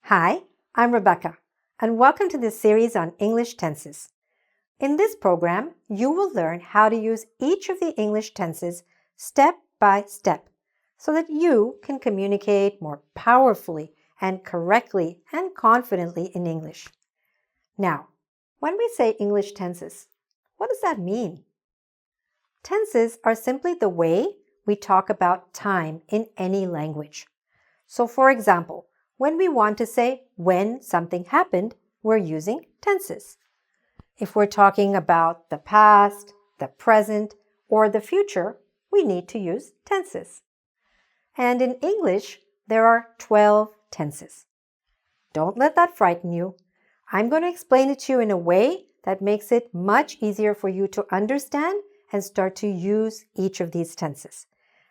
Hi, I'm Rebecca, and welcome to this series on English tenses. In this program, you will learn how to use each of the English tenses step by step so that you can communicate more powerfully and correctly and confidently in English. Now, when we say English tenses, what does that mean? Tenses are simply the way we talk about time in any language. So, for example, when we want to say when something happened, we're using tenses. If we're talking about the past, the present, or the future, we need to use tenses. And in English, there are 12 tenses. Don't let that frighten you. I'm going to explain it to you in a way that makes it much easier for you to understand and start to use each of these tenses.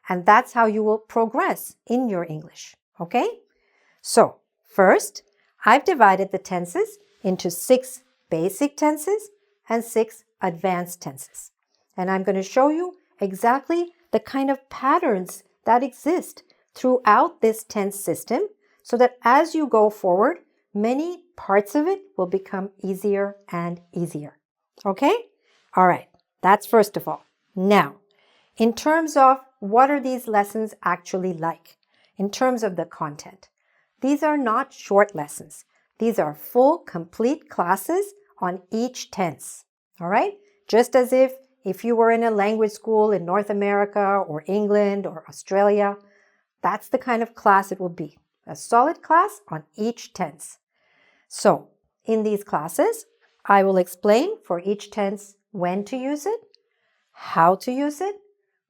And that's how you will progress in your English, okay? So, first, I've divided the tenses into 6 basic tenses and 6 advanced tenses. And I'm going to show you exactly the kind of patterns that exist throughout this tense system so that as you go forward, many parts of it will become easier and easier. Okay? All right, that's first of all. Now, in terms of what are these lessons actually like, in terms of the content, these are not short lessons. These are full, complete classes on each tense. All right? Just as if you were in a language school in North America or England or Australia, that's the kind of class it will be. A solid class on each tense. So, in these classes, I will explain for each tense when to use it, how to use it.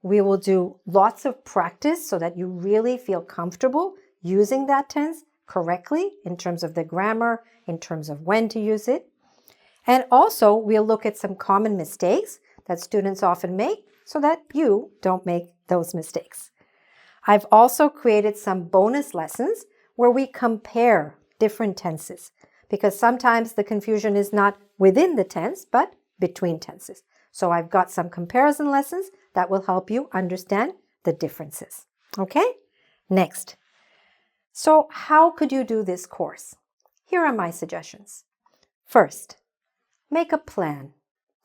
We will do lots of practice so that you really feel comfortable using that tense correctly in terms of the grammar, in terms of when to use it. And also, we'll look at some common mistakes that students often make so that you don't make those mistakes. I've also created some bonus lessons where we compare different tenses because sometimes the confusion is not within the tense, but between tenses. So I've got some comparison lessons that will help you understand the differences. Okay? Next. So how could you do this course? Here are my suggestions. First, make a plan.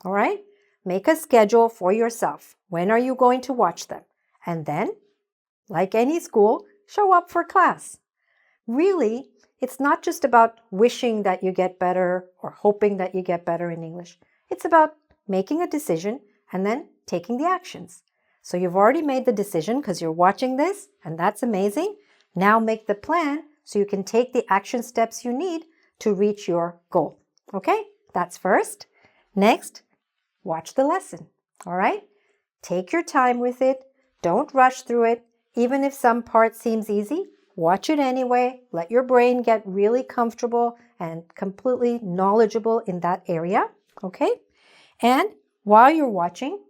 All right? Make a schedule for yourself. When are you going to watch them? And then, like any school, show up for class. Really, it's not just about wishing that you get better or hoping that you get better in English. It's about making a decision and then taking the actions. So you've already made the decision because you're watching this, and that's amazing. Now make the plan so you can take the action steps you need to reach your goal. Okay? That's first. Next, watch the lesson. All right? Take your time with it. Don't rush through it. Even if some part seems easy, watch it anyway. Let your brain get really comfortable and completely knowledgeable in that area. Okay? And while you're watching,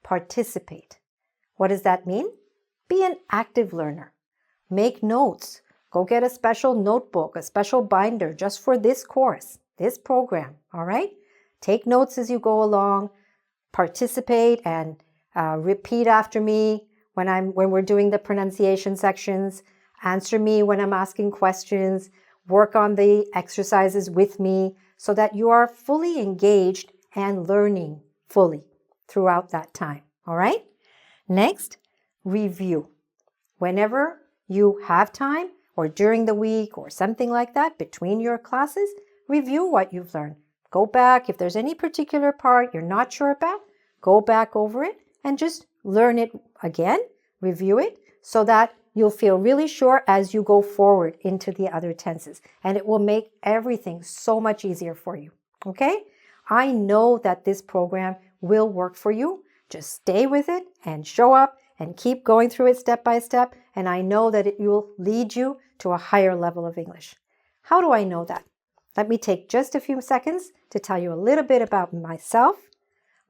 participate. What does that mean? Be an active learner. Make notes. Go get a special notebook, a special binder just for this course, this program, all right? Take notes as you go along. Participate and repeat after me when we're doing the pronunciation sections. Answer me when I'm asking questions. Work on the exercises with me so that you are fully engaged and learning fully throughout that time, all right? Next, review. Whenever you have time or during the week or something like that between your classes, review what you've learned. Go back. If there's any particular part you're not sure about, go back over it and just learn it again, review it so that you'll feel really sure as you go forward into the other tenses. And it will make everything so much easier for you. Okay? I know that this program will work for you. Just stay with it and show up and keep going through it step by step. And I know that it will lead you to a higher level of English. How do I know that? Let me take just a few seconds to tell you a little bit about myself.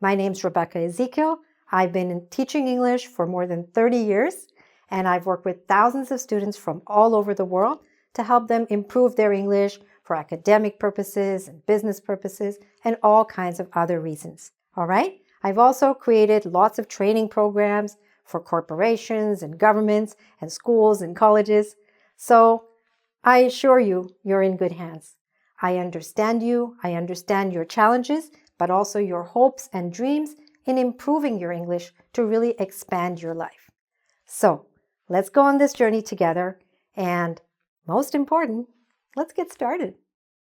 My name's Rebecca Ezekiel. I've been teaching English for more than 30 years, and I've worked with thousands of students from all over the world to help them improve their English for academic purposes and business purposes and all kinds of other reasons. All right? I've also created lots of training programs for corporations and governments and schools and colleges. So I assure you, you're in good hands. I understand you, I understand your challenges, but also your hopes and dreams in improving your English to really expand your life. So, let's go on this journey together, and most important, let's get started.